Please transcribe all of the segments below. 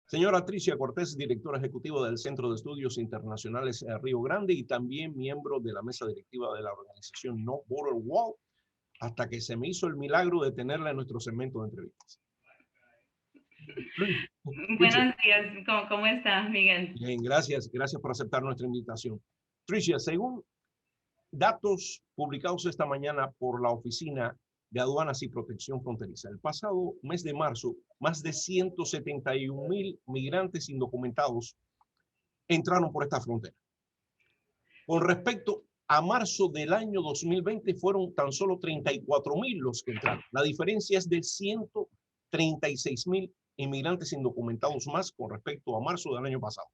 Señora Tricia Cortés, directora ejecutiva del Centro de Estudios Internacionales Río Grande y también miembro de la mesa directiva de la organización No Border Wall, hasta que se me hizo el milagro de tenerla en nuestro segmento de entrevistas. Tricia. Buenos días, ¿cómo estás, Miguel? Bien, gracias por aceptar nuestra invitación. Tricia, según datos publicados esta mañana por la Oficina de Aduanas y Protección Fronteriza, el pasado mes de marzo, más de 171,000 migrantes indocumentados entraron por esta frontera. Con respecto a marzo del año 2020, fueron tan solo 34,000 los que entraron. La diferencia es de 136,000 inmigrantes indocumentados más con respecto a marzo del año pasado.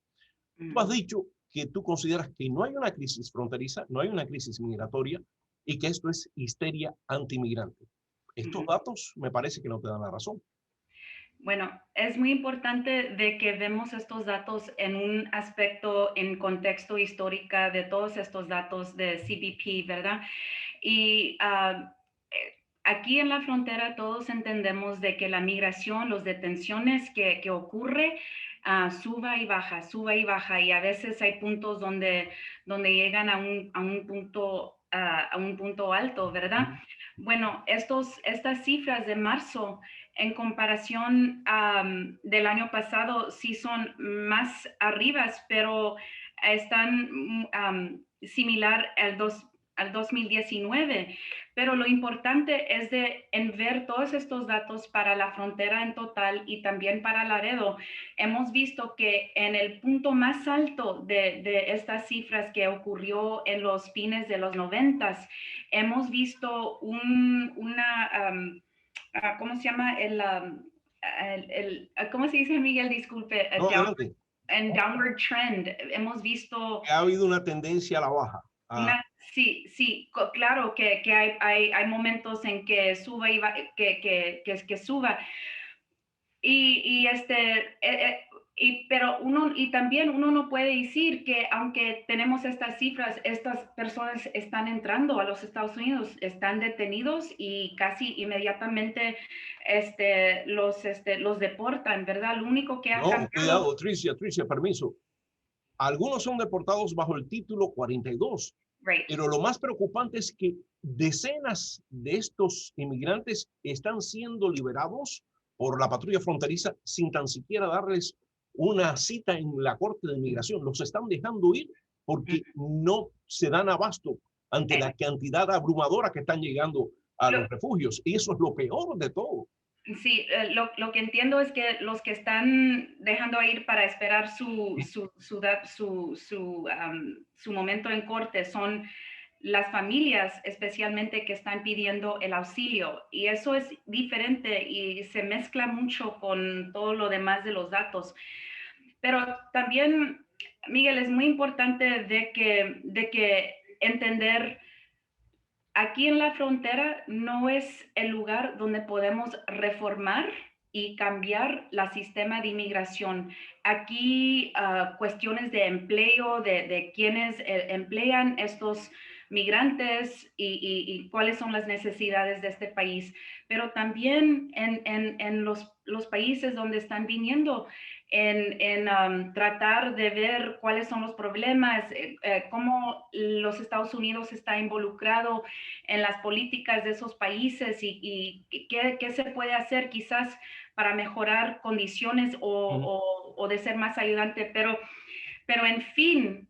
Tú has dicho que tú consideras que no hay una crisis fronteriza, no hay una crisis migratoria y que esto es histeria antimigrante. Estos datos me parece que no te dan la razón. Bueno, es muy importante de que vemos estos datos en un aspecto, en contexto histórico de todos estos datos de CBP, ¿verdad? Y aquí en la frontera todos entendemos de que la migración, las detenciones que ocurre, suba y baja, y a veces hay puntos donde llegan a un punto alto, ¿verdad? Bueno, estas cifras de marzo en comparación del año pasado sí son más arribas, pero están similar al 2019. Pero lo importante es en ver todos estos datos para la frontera en total y también para Laredo. Hemos visto que en el punto más alto de estas cifras que ocurrió en los fines de los 90s, hemos visto ¿cómo se llama? ¿Cómo se dice, Miguel? Disculpe. No, adelante. Downward trend. Hemos visto... Ha habido una tendencia a la baja. Sí, claro que hay momentos en que suba y que suba. Pero también uno no puede decir que aunque tenemos estas cifras, estas personas están entrando a los Estados Unidos, están detenidos y casi inmediatamente los deportan, ¿verdad? Lo único que ha cambiado... Cuidado, Tricia, permiso. Algunos son deportados bajo el título 42. Right. Pero lo más preocupante es que decenas de estos inmigrantes están siendo liberados por la patrulla fronteriza sin tan siquiera darles una cita en la Corte de Inmigración. Los están dejando ir porque no se dan abasto ante la cantidad abrumadora que están llegando a los refugios. Y eso es lo peor de todo. Sí, lo que entiendo es que los que están dejando ir para esperar su momento en corte son las familias, especialmente que están pidiendo el auxilio. Y eso es diferente y se mezcla mucho con todo lo demás de los datos. Pero también, Miguel, es muy importante de que entender... Aquí en la frontera no es el lugar donde podemos reformar y cambiar el sistema de inmigración. Aquí cuestiones de empleo, de quienes emplean estos migrantes y cuáles son las necesidades de este país, pero también en los países donde están viniendo, en tratar de ver cuáles son los problemas, cómo los Estados Unidos está involucrado en las políticas de esos países y qué se puede hacer quizás para mejorar condiciones o de ser más ayudante, pero en fin,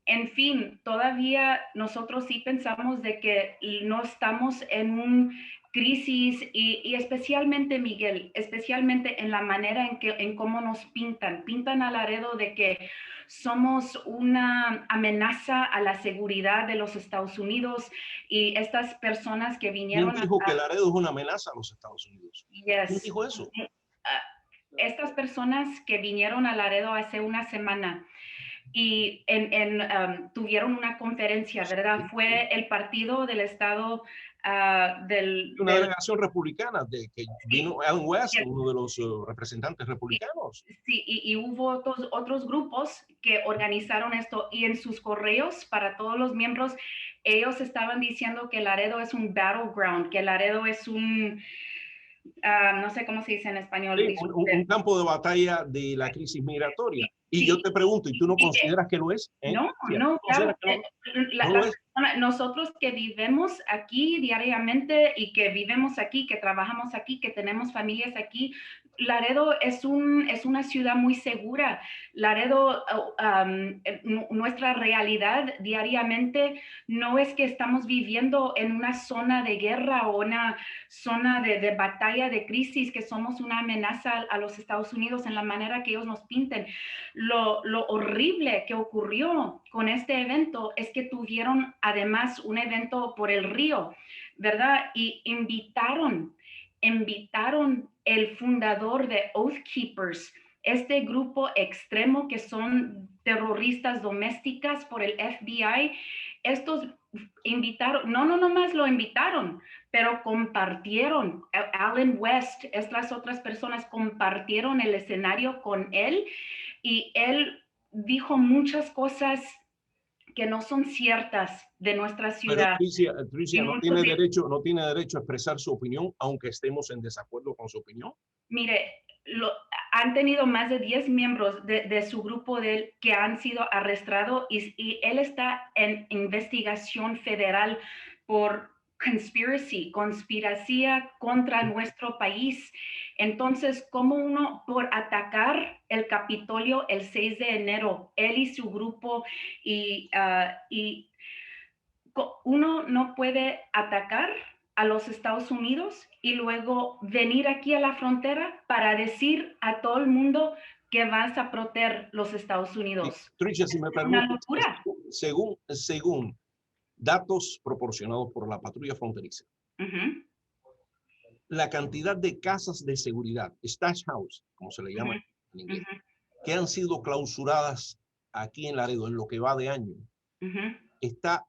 todavía nosotros sí pensamos de que no estamos en un crisis y especialmente, Miguel, especialmente en la manera en cómo nos pintan a Laredo de que somos una amenaza a la seguridad de los Estados Unidos y estas personas que vinieron... ¿Quién dijo que Laredo es una amenaza a los Estados Unidos? Yes. ¿Quién dijo eso? Estas personas que vinieron a Laredo hace una semana y tuvieron una conferencia, ¿verdad? Fue el partido del estado una delegación republicana que vino Alan West, sí, uno de los representantes republicanos. Sí, y hubo otros grupos que organizaron esto y en sus correos para todos los miembros, ellos estaban diciendo que Laredo es un battleground, que Laredo es no sé cómo se dice en español, Sí, disculpe. un campo de batalla de la crisis migratoria. Y yo Sí, te pregunto, ¿y tú no sí, consideras que lo es? ¿Eh? no, Sí, ¿tú no, consideras claro. que no lo Las es? personas, nosotros que vivimos aquí diariamente y que vivimos aquí, que trabajamos aquí, que tenemos familias aquí, Laredo es una ciudad muy segura. Laredo, nuestra realidad diariamente no es que estamos viviendo en una zona de guerra o una zona de batalla, de crisis, que somos una amenaza a los Estados Unidos en la manera que ellos nos pinten. Lo horrible que ocurrió con este evento es que tuvieron además un evento por el río, ¿verdad? Y invitaron el fundador de Oath Keepers, este grupo extremo que son terroristas domésticas por el FBI. Estos invitaron, no más lo invitaron, pero compartieron, Allen West, estas otras personas compartieron el escenario con él y él dijo muchas cosas que no son ciertas de nuestra Pero ciudad. Y Tricia muchos, no tiene derecho a expresar su opinión, aunque estemos en desacuerdo con su opinión. mire, han tenido más de 10 miembros de su grupo de él que han sido arrestados y él está en investigación federal por conspiración contra nuestro país. Entonces, ¿cómo uno por atacar el Capitolio el 6 de enero, él y su grupo, y uno no puede atacar a los Estados Unidos y luego venir aquí a la frontera para decir a todo el mundo que vas a proteger los Estados Unidos? Tricia, si me Es una permites, locura. según datos proporcionados por la patrulla fronteriza, Uh-huh, la cantidad de casas de seguridad, stash house, como se le llama uh-huh, en inglés, uh-huh, que han sido clausuradas aquí en Laredo en lo que va de año, uh-huh, está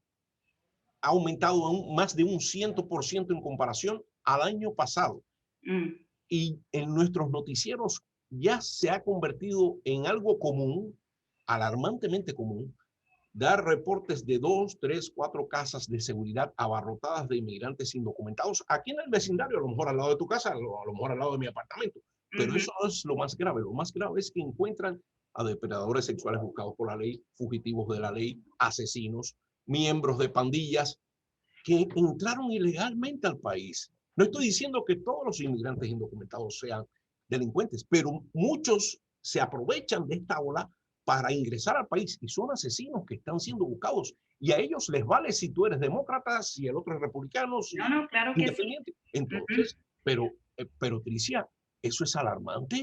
ha aumentado más de un 100% en comparación al año pasado. uh-huh. Y en nuestros noticieros ya se ha convertido en algo común, alarmantemente común, dar reportes de 2, 3, 4 casas de seguridad abarrotadas de inmigrantes indocumentados aquí en el vecindario, a lo mejor al lado de tu casa, a lo mejor al lado de mi apartamento. Pero eso no es lo más grave. Lo más grave es que encuentran a depredadores sexuales buscados por la ley, fugitivos de la ley, asesinos, miembros de pandillas que entraron ilegalmente al país. No estoy diciendo que todos los inmigrantes indocumentados sean delincuentes, pero muchos se aprovechan de esta ola para ingresar al país y son asesinos que están siendo buscados. Y a ellos les vale si tú eres demócrata, si el otro es republicano, No, si no, claro que sí. independiente. Entonces, Uh-huh. pero Tricia, eso es alarmante,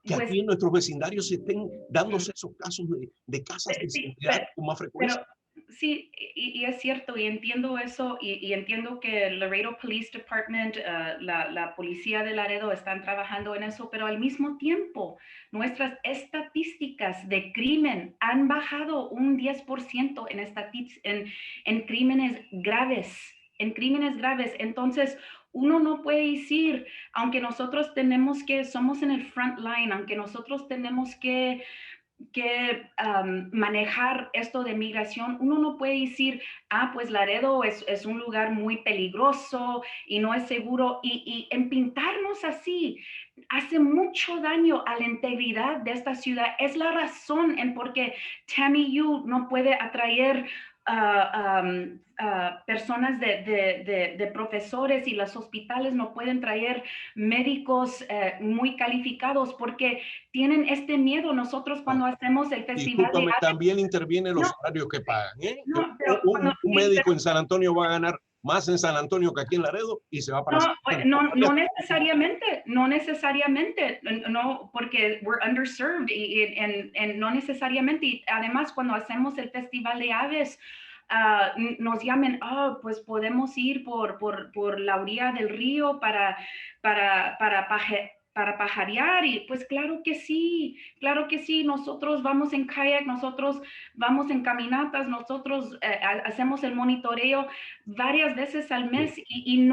que Pues aquí en nuestros vecindarios se estén dándose esos casos de casas de sí, seguridad con más frecuencia. pero sí, y es cierto, y entiendo eso, y entiendo que el Laredo Police Department, la policía de Laredo están trabajando en eso, pero al mismo tiempo nuestras estadísticas de crimen han bajado un 10% en crímenes graves, en crímenes graves. Entonces, uno no puede decir, aunque nosotros somos en el front line, aunque nosotros tenemos que manejar esto de migración, uno no puede decir, pues Laredo es un lugar muy peligroso y no es seguro, y en pintarnos así hace mucho daño a la integridad de esta ciudad. Es la razón en por qué Tammy Yu no puede atraer personas de profesores, y los hospitales no pueden traer médicos muy calificados porque tienen este miedo. Nosotros No. cuando hacemos el festival de Discúlpame, también interviene los no, salarios que pagan. ¿Eh? no, pero cuando, Un médico en San Antonio va a ganar más en San Antonio que aquí en Laredo y se va para San Antonio. no necesariamente, no, porque we're underserved y no necesariamente. Y además, cuando hacemos el Festival de Aves, nos llaman, pues podemos ir por la orilla del río para pajarear, y pues claro que sí, nosotros vamos en kayak, nosotros vamos en caminatas, nosotros hacemos el monitoreo varias veces al mes, y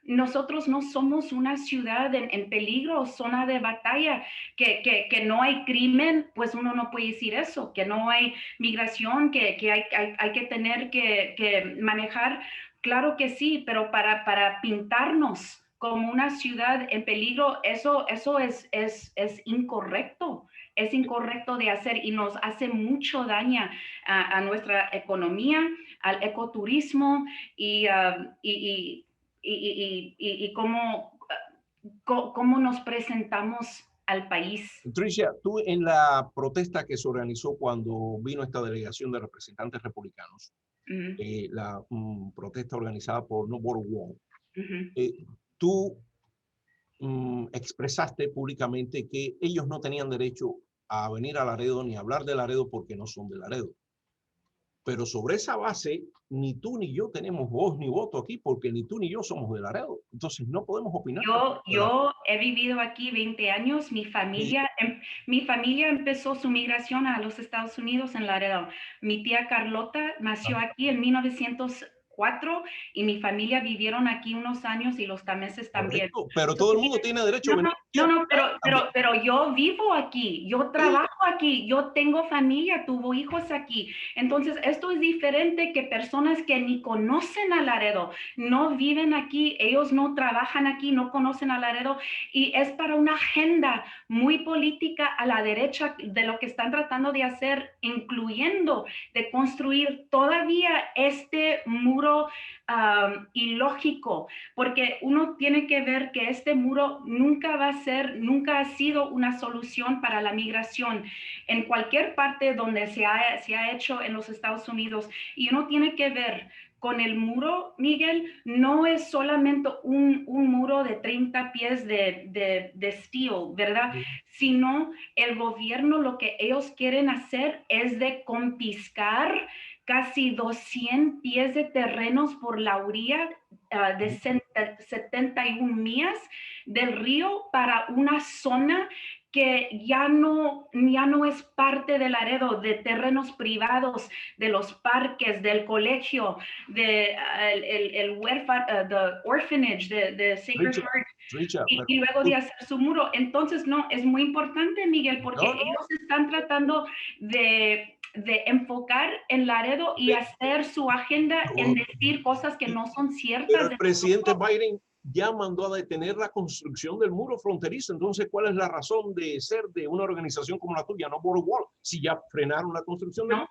nosotros no somos una ciudad en peligro, zona de batalla, que no hay crimen. Pues uno no puede decir eso, que no hay migración, que hay que tener que manejar. Claro que sí, pero para pintarnos como una ciudad en peligro, eso es incorrecto. Es incorrecto de hacer y nos hace mucho daño a nuestra economía, al ecoturismo y cómo nos presentamos al país. Tricia, tú en la protesta que se organizó cuando vino esta delegación de representantes republicanos, la protesta organizada por No Border Wall, tú expresaste públicamente que ellos no tenían derecho a venir a Laredo ni a hablar de Laredo porque no son de Laredo. Pero sobre esa base, ni tú ni yo tenemos voz ni voto aquí porque ni tú ni yo somos de Laredo. Entonces no podemos opinar. Yo he vivido aquí 20 años. Mi familia empezó su migración a los Estados Unidos en Laredo. Mi tía Carlota nació aquí en 1904 y mi familia vivieron aquí unos años y los tameses también. Correcto, pero todo el mundo tiene derecho a venir. Pero yo vivo aquí, yo trabajo aquí, yo tengo familia, tuve hijos aquí. Entonces, esto es diferente que personas que ni conocen a Laredo, no viven aquí, ellos no trabajan aquí, no conocen a Laredo, y es para una agenda muy política a la derecha de lo que están tratando de hacer, incluyendo de construir todavía este muro ilógico, porque uno tiene que ver que este muro nunca ha sido una solución para la migración en cualquier parte donde se ha hecho en los Estados Unidos. Y uno tiene que ver con el muro, Miguel, no es solamente un muro de 30 pies de steel, ¿verdad? Sino el gobierno lo que ellos quieren hacer es de confiscar casi 200 pies de terrenos por la orilla de 71 millas del río para una zona que ya no es parte del Laredo, de terrenos privados, de los parques, del colegio, de el orphanage, de Sacred Heart, y luego de hacer su muro. Entonces, no, es muy importante, Miguel, porque ellos están tratando de enfocar en Laredo y hacer su agenda en decir cosas que no son ciertas. Pero el presidente Biden ya mandó a detener la construcción del muro fronterizo. Entonces, ¿cuál es la razón de ser de una organización como la tuya, No Border Wall, si ya frenaron la construcción del muro?